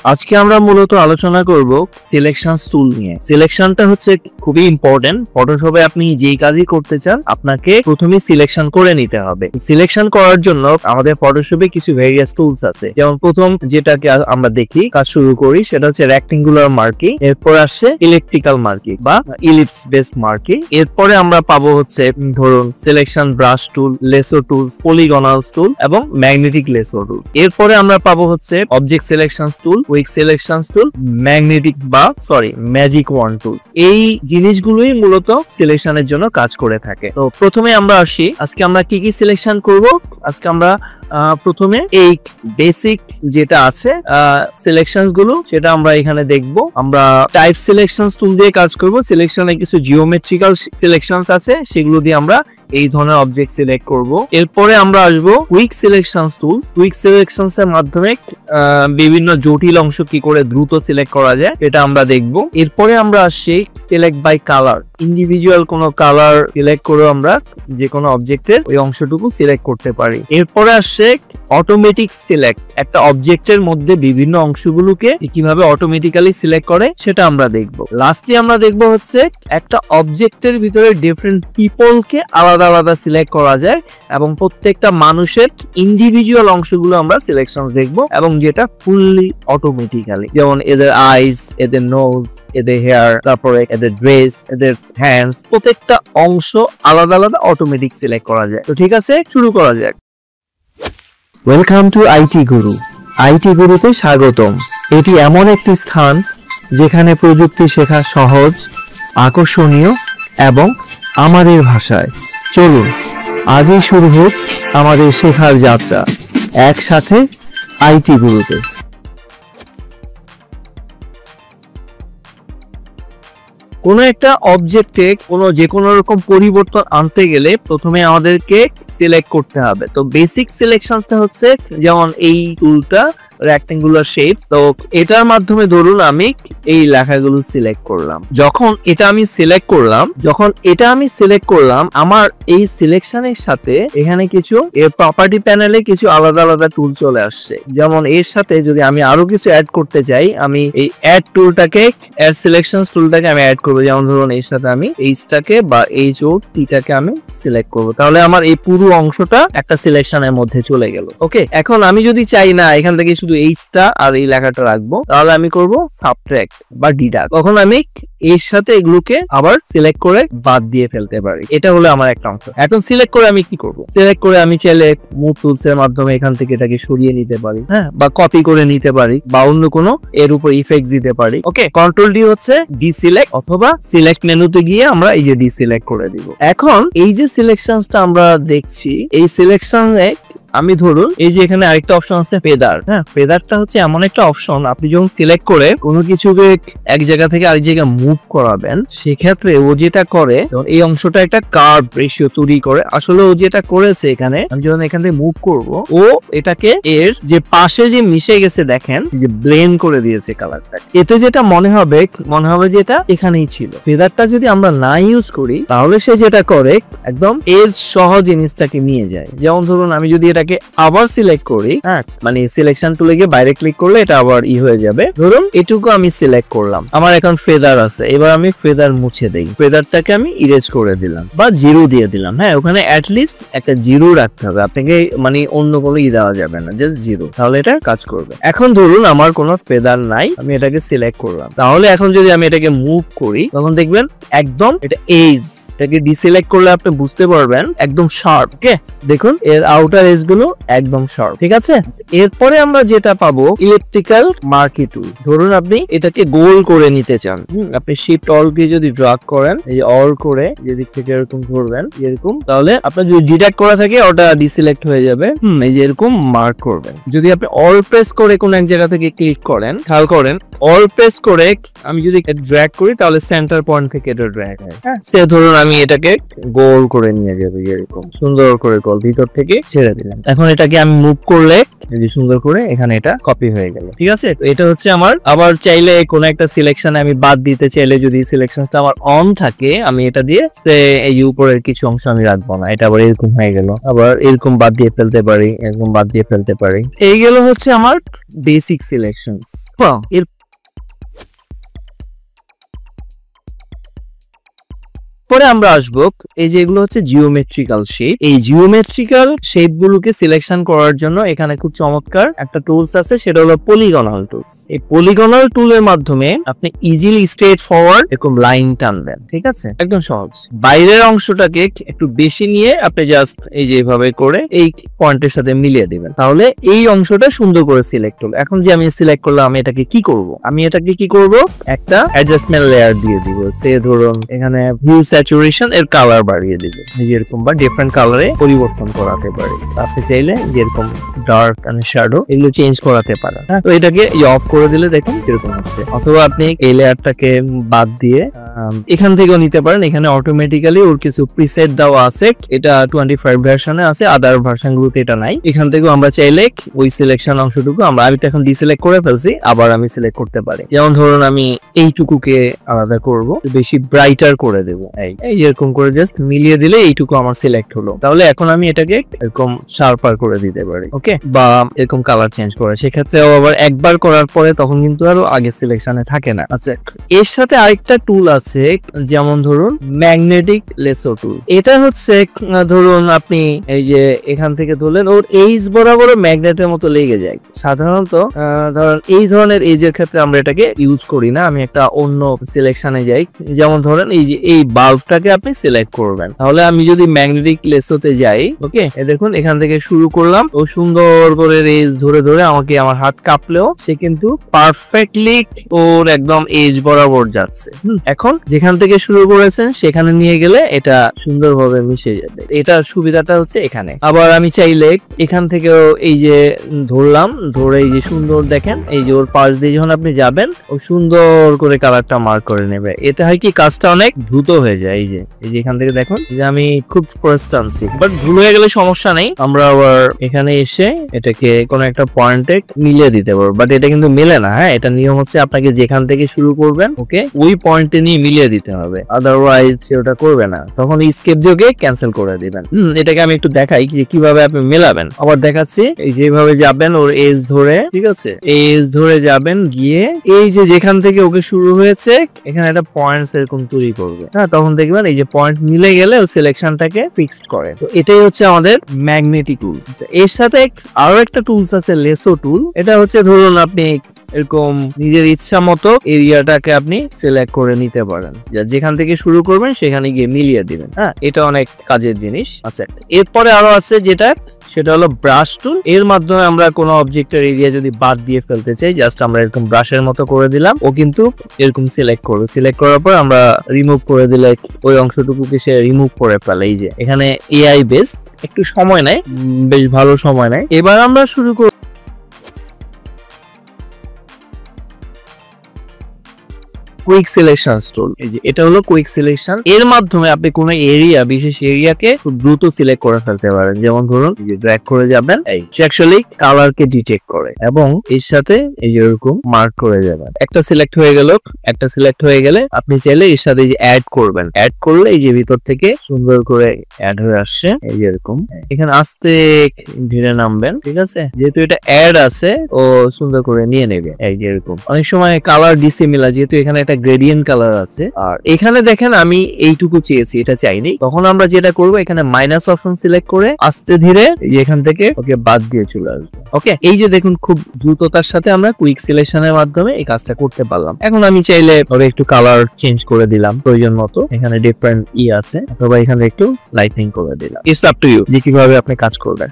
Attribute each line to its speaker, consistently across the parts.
Speaker 1: আজকে আমরা মূলত আলোচনা করব সিলেকশন টুল নিয়ে। সিলেকশনটা হচ্ছে খুবই ইম্পর্টেন্ট। ফটোশপে আপনি যেই কাজই করতে চান আপনাকে প্রথমে সিলেকশন করে নিতে হবে। সিলেকশন করার জন্য আমাদের ফটোশপে কিছু ভেরিয়াস টুলস আছে। যেমন প্রথম যেটাকে আমরা দেখি কাজ শুরু করি সেটা হচ্ছে রেক্টেঙ্গুলার মার্কিং, এরপর আসছে ইলেকট্রিক্যাল মার্কিং বা ইলিপস বেসড মার্কিং। এরপরে আমরা পাবো হচ্ছে ধরুন selection brush tool, lasso tools, polygonal tool এবং ম্যাগনেটিক লেসো টুলস। এরপরে আমরা পাবো হচ্ছে object selection tool, quick selection tool, magic wand tools. এই জিনিসগুলোই মূলত সিলেকশনের জন্য কাজ করে থাকে। তো প্রথমে আমরা আসি, আজকে আমরা কি কি সিলেকশন করব। আজকে আমরা প্রথমে এই বেসিক যেটা আছে সিলেকশন গুলো সেটা আমরা এখানে দেখব। আমরা টাইপ সিলেকশন টুল দিয়ে কাজ করব। সিলেকশনে কিছু জিওমেট্রিক্যাল সিলেকশনস আছে, সেগুলো দিয়ে আমরা এই ধরনের অবজেক্ট সিলেক্ট করব। এরপরে আমরা আসব quick selection tools. Quick selections এর মাধ্যমে বিভিন্ন জটিল অংশ কি করে দ্রুত সিলেক্ট করা যায় এটা আমরা দেখব। এরপরে আমরা আসি সিলেক্ট বাই কালার। ইন্ডিভিজুয়াল কোনো কালার সিলেক্ট করে আমরা যে কোনো অবজেক্টের ওই অংশটুকু সিলেক্ট করতে পারি। এরপরে আসছে অটোমেটিক সিলেক্ট। একটা অবজেক্টের মধ্যে বিভিন্ন অংশগুলোকে কিভাবে অটোমেটিক্যালি সিলেক্ট করে সেটা আমরা দেখব। লাস্টলি আমরা দেখব হচ্ছে একটা অবজেক্টের ভিতরে ডিফারেন্ট পিপলকে আলাদা আলাদা সিলেক্ট করা যায় এবং প্রত্যেকটা মানুষের ইন্ডিভিজুয়াল অংশগুলো আমরা সিলেকশন দেখব এবং যেটা ফুললি অটোমেটিক্যালি, যেমন এদের আইস, এদের নোজ, এদের হেয়ার, তারপরে এদের ড্রেস, এদের হ্যান্ডস, প্রত্যেকটা অংশ আলাদা আলাদা অটোমেটিক সিলেক্ট করা যায়। তো ঠিক আছে, শুরু করা যাক।
Speaker 2: Welcome to IT Guru. IT গুরুতে স্বাগতম। এটি এমন একটি স্থান যেখানে প্রযুক্তি শেখা সহজ, আকর্ষণীয় এবং আমাদের ভাষায়। চলুন আজই শুরু হোক আমাদের শেখার যাত্রা একসাথে আইটি গুরুতে।
Speaker 1: কোনো একটা অবজেক্টে যে কোনো রকম পরিবর্তন আনতে গেলে প্রথমে আমাদেরকে সিলেক্ট করতে হবে। তো বেসিক সিলেকশনসটা হচ্ছে যেমন এই টুলটা রেক্টেঙ্গুলার শেপস। তো এটার মাধ্যমে ধরুন আমি এই লেখাগুলো সিলেক্ট করলাম। যখন এটা আমি সিলেক্ট করলাম আমার এই সিলেকশনের সাথে এখানে কিছু এর প্রপার্টি প্যানেলে কিছু আলাদা আলাদা টুল চলে আসছে। যেমন এর সাথে যদি আমি আরো কিছু অ্যাড করতে চাই, আমি এই অ্যাড টুলটাকে, অ্যাড সিলেকশন টুলটাকে আমি অ্যাড করবো। যেমন ধরুন এর সাথে আমি এইচটাকে বা এইচ ও টিটাকে আমি সিলেক্ট করব। তাহলে আমার এই পুরো অংশটা একটা সিলেকশনের মধ্যে চলে গেল। ওকে, এখন আমি যদি চাই না এখান থেকে শুধু এইচটা আর এই লেখাটা রাখবো, তাহলে আমি করব সাবট্রাক্ট বা ডিডাক্ট। তখন আমি এর সাথে এগুলোকে আবার সিলেক্ট করে বাদ দিয়ে ফেলতে পারি। এটা হলো আমার একটা অংশ। এখন সিলেক্ট করে আমি কি করব? সিলেক্ট করে আমি চাইলে মুভ টুলস এর মাধ্যমে এখান থেকে এটাকে সরিয়ে নিতে পারি, হ্যাঁ, বা কপি করে নিতে পারি বা অন্য কোনো এর উপর ইফেক্ট দিতে পারি। ওকে, কন্ট্রোল ডি হচ্ছে ডিসিলেক্ট, অথবা সিলেক্ট মেনুতে গিয়ে আমরা এই যে ডিসিলেক্ট করে দিব। এখন এই যে সিলেকশনসটা আমরা দেখছি, এই সিলেকশনে আমি ধরুন এই যে এখানে আরেকটা অপশন আছে ফেদার। হ্যাঁ, ফেদারটা হচ্ছে এমন একটা অপশন, আপনি যখন সিলেক্ট করে কোনো কিছুকে এক জায়গা থেকে আরেক জায়গায় মুভ করাবেন, সেক্ষেত্রে ও যেটা করে এই অংশটা একটা কার্ভ রেশিও তৈরি করে। আসলে ও যেটা করেছে এখানে, আমি যখন এখান থেকে মুভ করব, ও এটাকে এর যে পাশে যে মিশে গেছে দেখেন যে ব্লেন্ড করে দিয়েছে কালারটা। এতে যেটা মনে হবে যে এটা এখানেই ছিল। ফেদারটা যদি আমরা না ইউজ করি তাহলে সে যেটা করে একদম এজ সহ জিনিসটাকে নিয়ে যায়। যেমন ধরুন আমি যদি এটাকে আবার সিলেক্ট করি, হ্যাঁ, মানে সিলেকশন টুলে গিয়ে বাইরে ক্লিক করলে এটা আবার হয়ে যাবে। ধরুন এটুকু আমি সিলেক্ট করলাম, আমার এখন ফেদার আছে, এবার আমি ফেদার মুছে দেই। ফেদারটাকে আমি ইরেজ করে দিলাম বা জিরো দিয়ে দিলাম। হ্যাঁ, ওখানে অ্যাটলিস্ট একটা জিরো রাখতে হবে, আপনাকে মানে অন্য কোনো দেওয়া যাবে না, জাস্ট জিরো, তাহলে এটা কাজ করবে। এখন ধরুন আমার কোনো ফেদার নাই, আমি এটাকে সিলেক্ট করলাম। তাহলে এখন যদি আমি এটাকে মুভ করি তখন দেখবেন একদম এটা এজ, এটাকে ডিসিলেক্ট করলে আপনি বুঝতে পারবেন একদম শার্প। ওকে, দেখুন এর আউটার এজ গুলো একদম শার্প। ঠিক আছে, এরপরে আমরা যেটা পাবো ইলেকট্রিক্যাল মার্কি টুল। ধরুন আপনি এটাকে গোল করে নিতে চান, আপনি শিফট অল দিয়ে যদি ড্র্যাগ করেন, এই যে অল করে যেদিক থেকে এরকম ধরবেন এরকম, তাহলে আপনার যদি ডিটেক্ট করা থাকে ওটা ডিসিলেক্ট হয়ে যাবে। এই যে এরকম মার্ক করবেন। যদি আপনি অল প্রেস করে কোন এক জায়গা থেকে ক্লিক করেন, খেয়াল করেন অল প্রেস করে আমি যদি ড্র্যাগ করি তাহলে সেন্টার পয়েন্ট থেকে এটা ড্র্যাগ হয়। হ্যাঁ, সে ধরুন আমি এটাকে গোল করে নিয়ে যাবো, এরকম সুন্দর করে গোল ভিতর থেকে ছেড়ে দিলাম। এখন এটাকে আমি মুভ করলে যদি সুন্দর করে এখানে এটা কপি হয়ে গেল। ঠিক আছে, তো এটা হচ্ছে আমার। আবার চাইলে কোন একটা সিলেকশন আমি বাদ দিতে চাইলে, যদি সিলেকশনটা আমার অন থাকে, আমি এটা দিয়ে এই উপরের কিছু অংশ আমি রাখবো না, এটা আবার এরকম হয়ে গেল, আবার এরকম বাদ দিয়ে ফেলতে পারি, এরকম বাদ দিয়ে ফেলতে পারি। এই গেল হচ্ছে আমার বেসিক সিলেকশনস। এর পরে আমরা আসবো এই যেগুলো হচ্ছে জিওমেট্রিক্যাল শেপ। এই জিওমেট্রিক্যাল শেপ গুলোকে সিলেকশন করার জন্য এখানে খুব চমৎকার একটা টুলস আছে, সেটা হলো পলিগনাল টুলস। এই পলিগনাল টুলের মাধ্যমে আপনি ইজিলি স্ট্রেট ফরওয়ার্ড এরকম লাইন টানবেন। ঠিক আছে, একদম সহজ। বাইরের অংশটাকে একটু বেশি নিয়ে আপনি জাস্ট এই যেভাবে করে এই পয়েন্টের সাথে মিলিয়ে দিবেন, তাহলে এই অংশটা সুন্দর করে সিলেক্ট হলো। এখন যে আমি সিলেক্ট করলাম, আমি এটাকে কি করব? আমি এটাকে কি করব, একটা অ্যাডজাস্টমেন্ট লেয়ার দিয়ে দিব। সে ধরুন এখানে হিউ স্যাচুরেশন এর কালার বাড়িয়ে দিব যেরকম, বা ডিফারেন্ট কালারে পরিবর্তন করাতে পারি। আপনি চাইলে যেরকম ডার্ক এন্ড শ্যাডো এগুলো চেঞ্জ করাতে পারেন। তো এটাকে অফ করে দিলে দেখুন এরকম হচ্ছে। অথবা আপনি এই লেয়ারটাকে বাদ দিয়ে এখান থেকেও নিতে পারেন। এখানে অটোমেটিক্যালি ওর কিছু প্রিসেট দেওয়া আছে, এটা 25 ভার্সনে আছে, আদার ভার্সন গুলোতে এটা নাই। এখান থেকেও আমরা চাইলে ওই সিলেকশন অংশটুকু আমি তো এখন ডিসিলেক্ট করে ফেলছি, আবার আমি সিলেক্ট করতে পারি। যেমন ধরুন আমি এইটুকুকে আলাদা করব, বেশি ব্রাইটার করে দেবো, এই এরকম করে জাস্ট মিলিয়ে দিলে এইটুকু আমার সিলেক্ট হলো। তাহলে এখন আমি এটাকে এরকম শার্পার করে দিতে পারি, ওকে, বা এরকম কালার চেঞ্জ করে। সেক্ষেত্রেও আবার একবার করার পরে তখন কিন্তু আরো আগে সিলেকশনে থাকে না। আচ্ছা, এর সাথে আরেকটা টুল আছে, যেমন ধরুন ম্যাগনেটিক লেসো টুল। এটা হচ্ছে ধরুন আপনি এই যে এখান থেকে ধরলেন, ওর এইজ বরাবর ম্যাগনেটের মতো লেগে যায়। সাধারণত ধরুন এই ধরনের এইজের ক্ষেত্রে আমরা এটাকে ইউজ করি না। আমি একটা অন্য সিলেকশনে যাই, যেমন ধরেন এই যে এই বাল্বটাকে আপনি সিলেক্ট করবেন। তাহলে আমি যদি ম্যাগনেটিক লেসোতে যাই, ওকে, দেখুন এখান থেকে শুরু করলাম, ও সুন্দর করে রেজ ধরে ধরে আমাকে, আমার হাত কাঁপলেও সে কিন্তু পারফেক্টলি ওর একদম এজ বরাবর যাচ্ছে। এখন যেখান থেকে শুরু করেছেন সেখানে নিয়ে গেলে এটা সুন্দরভাবে মিশে যাবে। এটার সুবিধাটা হচ্ছে এখানে। আবার আমি চাইলে এখান থেকেও এই যে ধরলাম, ধরে এই যে সুন্দর দেখেন, এই যে ওর পাশ দিয়ে যখন আপনি যাবেন, ও সুন্দর করে কালারটা মার্ক করে নেবে। এতে হয় কি, কাজটা অনেক দ্রুত হয়ে যায়। এই যে এখান থেকে দেখুন যে আমি খুব ফ্রেশ টানছি, বাট ভুল হয়ে গেলে সমস্যা নেই, আমরা আবার এখানে এসে এটাকে কোনো একটা পয়েন্টে মিলিয়ে দিতে পারবো। বাট এটা কিন্তু মেলে না। হ্যাঁ, এটা নিয়ম হচ্ছে আপনাকে যেখান থেকে শুরু করবেন, ওকে, ওই পয়েন্টে নিয়ে মিলিয়ে দিতে হবে, আদারওয়াইজ ওটা করবে না। তখন স্কেপ যোগে ক্যান্সেল করে দিবেন। এটাকে আমি একটু দেখাই যে কিভাবে আপনি মেলাবেন। আবার দেখাচ্ছি, এই যেভাবে যাবেন ওর এজ ধরে, ঠিক আছে, এজ ধরে যাবেন, গিয়ে এই যে যেখান থেকে ওকে শুরু হয়েছে এখানে একটা পয়েন্টস এরকম তৈরি করবে। হ্যাঁ, তখন দেখবেন এই যে পয়েন্ট মিলে গেলে ও সিলেকশনটাকে ফিক্সড করে। তো এটাই হচ্ছে আমাদের ম্যাগনেটিক টুল। এর সাথে আরো একটা টুলস আছে, লেসো টুল। এটা হচ্ছে ধরুন আপনি এরকম নিজের ইচ্ছা মতো এরিয়াটাকে আপনি সিলেক্ট করে নিতে পারেন, যেখান থেকে শুরু করবেন সেখানে গিয়ে মিলিয়ে দিবেন। হ্যাঁ, এটা অনেক কাজের জিনিস। আচ্ছা, এরপরে আরো আছে যেটা, সেটা হলো ব্রাশ টুল। এর মাধ্যমে আমরা কোনো অবজেক্টের এরিয়া যদি বাদ দিয়ে ফেলতে চাই, জাস্ট আমরা এরকম ব্রাশের মতো করে দিলাম, ও কিন্তু এরকম সিলেক্ট করবে। সিলেক্ট করার পর আমরা রিমুভ করে দিলে ওই অংশটুকুকে সে রিমুভ করে ফেলে। এই যে এখানে এআই বেসড, একটু সময় নেয়, বেশ ভালো সময় নেয়। এবার আমরা শুরু করব কুইক সিলেকশন টুল। এই যে এটা হলো কুইক সিলেকশন। এর মাধ্যমে আপনি কোন এরিয়া, বিশেষ এরিয়াকে খুব দ্রুত সিলেক্ট করে ফেলতে পারেন। যেমন ধরুন এই যে ড্র্যাগ করে যাবেন, এই অ্যাকচুয়ালি কালারকে ডিটেক্ট করে এবং এর সাথে এই যে এরকম মার্ক করে যাবেন। একটা সিলেক্ট হয়ে গেল, একটা সিলেক্ট হয়ে গেলে আপনি চাইলে এর সাথে যে অ্যাড করবেন, অ্যাড করলে এই যে ভিতর থেকে সুন্দর করে অ্যাড হয়ে আসছে। এই যে এরকম এখানে আস্তে ধীরে নামবেন, ঠিক আছে, যেহেতু এটা অ্যাড আছে ও সুন্দর করে নিয়ে নেবে। এই যে এরকম অনেক সময় কালার ডিসিমিলার, যেহেতু এখানে একটা গ্রেডিয়েন্ট কালার আছে, আর এখানে দেখেন আমি এইটুকু চেয়েছি, এটা চাইনি। তখন আমরা যেটা করব, এখানে মাইনাস অপশন সিলেক্ট করে আস্তে ধীরে এখান থেকে ওকে বাদ দিয়ে চলে আসবো। ওকে, এই যে দেখুন খুব দ্রুততার সাথে আমরা কুইক সিলেকশনের মাধ্যমে এই কাজটা করতে পারলাম। এখন আমি চাইলে ওরে একটু কালার চেঞ্জ করে দিলাম প্রয়োজন মতো, এখানে ডিফারেন্ট আছে, অথবা এখানে একটু লাইটনিং করে দিলাম। ইটস আপ টু ইউ যে কিভাবে আপনি কাজ করবেন।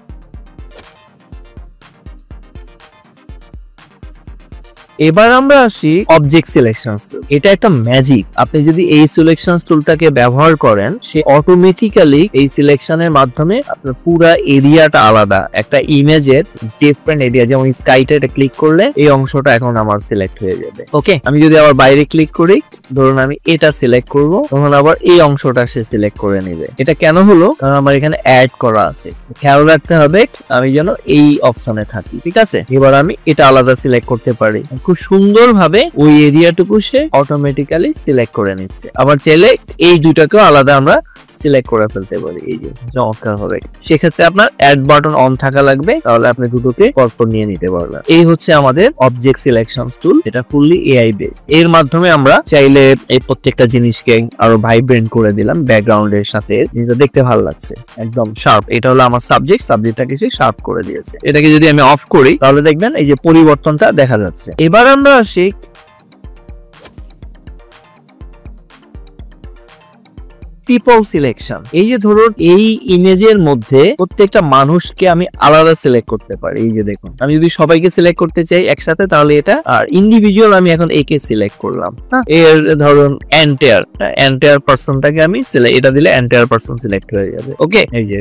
Speaker 1: এবার আমরা আসি অবজেক্ট সিলেকশন টুল। এটা একটা ম্যাজিক। আপনি যদি এই সিলেকশন টুলটাকে ব্যবহার করেন, সে অটোমেটিক্যালি এই সিলেকশনের মাধ্যমে আপনার পুরো এরিয়াটা আলাদা, একটা ইমেজের ডিফারেন্ট এরিয়া, যেমন স্কাইটা এটা ক্লিক করলে এই অংশটা এখন আমার সিলেক্ট হয়ে যাবে। ওকে, আমি যদি আবার বাইরে ক্লিক করি, ধরুন আমি এটা সিলেক্ট করব, তখন আবার এই অংশটা সে সিলেক্ট করে নেবে। এটা কেন হলো? কারণ আমার এখানে অ্যাড করা আছে। খেয়াল রাখতে হবে আমি যেন এই অপশনে থাকি, ঠিক আছে? এবার আমি এটা আলাদা সিলেক্ট করতে পারি। খুব সুন্দরভাবে ওই এরিয়াটুকু সে অটোমেটিক্যালি সিলেক্ট করে নিচ্ছে। আবার চাইলে এই দুটাকেও আলাদা আমরা সিলেক্ট করে ফেলতে পারি। এই যে চমৎকার হবে। সেক্ষেত্রে আপনার অ্যাড বাটন অন থাকা লাগবে, তাহলে আপনি দুটোকে পরপর নিয়ে নিতে পারবেন। এই হচ্ছে আমাদের অবজেক্ট সিলেকশন টুল। এটা ফুললি এআই বেস। এর মাধ্যমে আমরা চাইলে এই প্রত্যেকটা জিনিসকে আরো ভাইব্রেন্ট করে দিলাম ব্যাকগ্রাউন্ডের সাথে, যেটা দেখতে ভালো লাগছে, একদম শার্প। এটা হলো আমার সাবজেক্টটাকে সে শার্প করে দিয়েছে। এটাকে যদি আমি অফ করি, তাহলে দেখবেন এই যে পরিবর্তনটা দেখা যাচ্ছে। এবার আমরা আসি পিপল সিলেকশন। এই যে ধরুন এই ইমেজের মধ্যে প্রত্যেকটা মানুষকে আমি আলাদা সিলেক্ট করতে পারি। এই যে দেখুন, আমি যদি সবাইকে সিলেক্ট করতে চাই একসাথে, তাহলে এটা, আর ইন্ডিভিজুয়াল আমি এখন একে সিলেক্ট করলাম। এর ধরুন এন্টায়ার পারসনটাকে আমি এটা দিলে এন্টায়ার পারসন সিলেক্ট হয়ে যাবে। ওকে, এই যে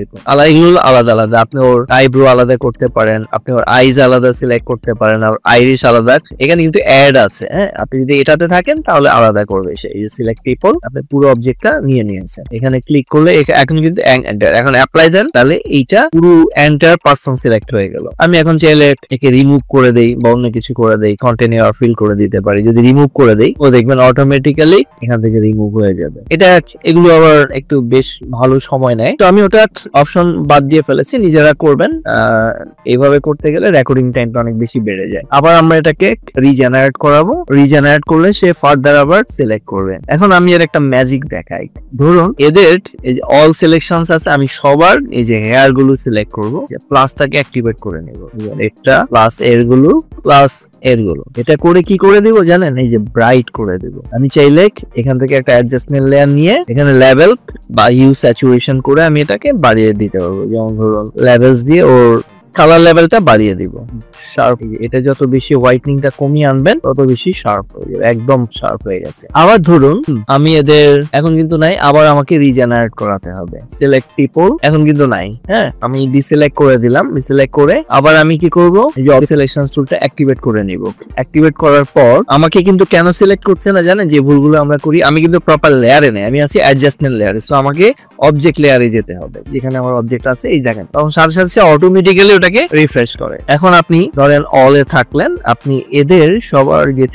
Speaker 1: এগুলো আলাদা আলাদা। আপনি ওর আইব্রো আলাদা করতে পারেন, আপনি ওর আইজ আলাদা সিলেক্ট করতে পারেন, আর আইরিশ আলাদা। এখানে কিন্তু অ্যাড আছে। হ্যাঁ, আপনি যদি এটাতে থাকেন তাহলে আলাদা করবে সে। এই যে সিলেক্ট পিপল, আপনি পুরো অবজেক্টটা নিয়ে নিয়েছেন। এখানে ক্লিক করলে এখন কিন্তু এখন অ্যাপ্লাই দেন, তাহলে এইটা পুরো এন্টায়ার পারসন সিলেক্ট হয়ে গেল। আমি এখন চাইলে একে রিমুভ করে দেই বা অন্য কিছু করে দেই, কন্টেইনার আর ফিল করে দিতে পারি। যদি রিমুভ করে দেই, ও দেখবেন অটোমেটিক্যালি এখান থেকে রিমুভ হয়ে যাবে। এগুলো আবার একটু বেশ ভালো সময় নেয়, তো আমি ওটা অপশন বাদ দিয়ে ফেলেছি। নিজেরা করবেন। এইভাবে করতে গেলে রেকর্ডিং টাইমটা অনেক বেশি বেড়ে যায়। আবার আমরা এটাকে রিজেনারেট করাবো। রিজেনারেট করলে সে ফার্দার আবার সিলেক্ট করবে। এখন আমি এর একটা ম্যাজিক দেখাই। ধরুন এদের এই যে অল সিলেকশনস আছে, আমি সবার এই যে হেয়ার গুলো সিলেক্ট করবো, প্লাসটাকে অ্যাক্টিভেট করে নেব। এটা প্লাস এর গুলো প্লাস এর গুলো, এটা করে কি করে দিব জানেন? এই যে ব্রাইট করে দিব। আমি চাইলে এখান থেকে একটা অ্যাডজাস্টমেন্ট লেয়ার নিয়ে এখানে লেভেল বা হিউ স্যাচুরেশন করে আমি এটাকে বাড়িয়ে দিতে পারবো। যেমন ধরুন লেভেলস দিয়ে ওর কালার লেভেলটা বাড়িয়ে দিব। শার্প, এটা যত বেশি হোয়াইটনিংটা কমিয়ে আনবেন তত বেশি শার্প হয়ে যাবে। একদম শার্প হয়ে গেছে। আবার ধরুন আমি এদের এখন কিন্তু নাই, আবার আমাকে রিজেনারেট করাতে হবে। সিলেক্ট পিপল, এখন কিন্তু নাই। হ্যাঁ, আমি ডিসিলেক্ট করে দিলাম। ডিসিলেক্ট করে আবার আমি কি করব? এই যে সিলেকশন টুলটা অ্যাক্টিভেট করে নিব। অ্যাক্টিভেট করার পর আমাকে কিন্তু কেন সিলেক্ট করছে না জানেন? যে ভুলগুলো আমরা করি, আমি কিন্তু প্রপার লেয়ারে নেই, আমি আছি অ্যাডজাস্টমেন্ট লেয়ারে। সো আমাকে অবজেক্ট লেয়ারে যেতে হবে, যেখানে আমার অবজেক্ট আছে। এই দেখেন, তখন সাথে সাথে অটোমেটিক্যালি ওটাকে রিফ্রেশ করে। এখন আপনি ধরেন অলে থাকলেন, আপনি এদের সবার যে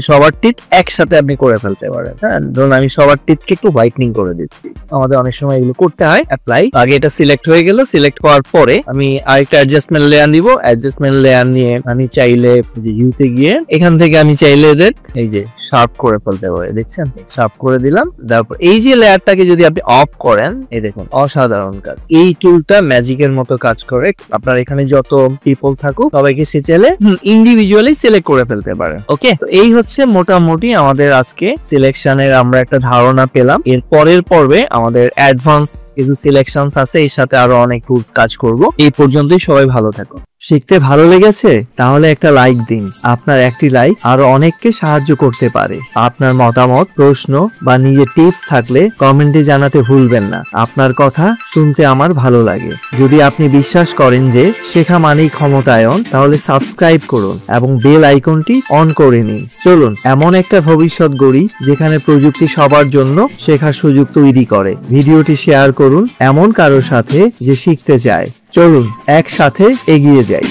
Speaker 1: সবার টিপ একসাথে আপনি করে ফেলতে পারেন। হ্যাঁ, ধরুন আমি সবার টিপকে একটু হোয়াইটনিং করে দিচ্ছি। আমাদের অনেক সময় এগুলো করতে হয়। অ্যাপ্লাই, আগে এটা সিলেক্ট হয়ে গেল। সিলেক্ট করার পরে আমি আরেকটা অ্যাডজাস্টমেন্ট লেয়ার নিব। অ্যাডজাস্টমেন্ট লেয়ার নিয়ে আমি চাইলে যে ইউতে গিয়ে এখান থেকে আমি চাইলে এদের এই যে শার্প করে ফেলতে পারি। দেখছেন, শার্প করে দিলাম। তারপর এই যে লেয়ারটাকে যদি আপনি অফ করেন, এই দেখুন অসাধারণ কাজ। এই টুলটা ম্যাজিকের মতো কাজ করে। আপনার এখানে যত পিপল থাকুক সবাইকে সে চাইলে ইন্ডিভিজুয়ালি সিলেক্ট করে ফেলতে পারে। ওকে, তো এই হচ্ছে মোটামুটি আমাদের আজকে সিলেকশনের আমরা একটা ধারণা পেলাম। এর পরের পর্বে আমাদের অ্যাডভান্স কিছু সিলেকশনস আছে, এর সাথে আরো অনেক টুলস কাজ করব। এই পর্যন্তই, সবাই ভালো থাকুন।
Speaker 2: শিখতে ভালো লেগেছে? তাহলে একটা লাইক দিন। আপনার একটি লাইক আরো অনেককে সাহায্য করতে পারে। আপনার মতামত, প্রশ্ন বা নিজের টিপস থাকলে কমেন্টে জানাতে ভুলবেন না। আপনার কথা শুনতে আমার ভালো লাগে। যদি আপনি বিশ্বাস করেন যে শেখা মানেই ক্ষমতায়ন, তাহলে সাবস্ক্রাইব করুন এবং বেল আইকনটি অন করে নিন। চলুন এমন একটা ভবিষ্যৎ গড়ি যেখানে প্রযুক্তি সবার জন্য শেখার সুযোগ তৈরি করে। ভিডিওটি শেয়ার করুন এমন কারোর সাথে যে শিখতে চায়। চলুন একসাথে এগিয়ে যাই।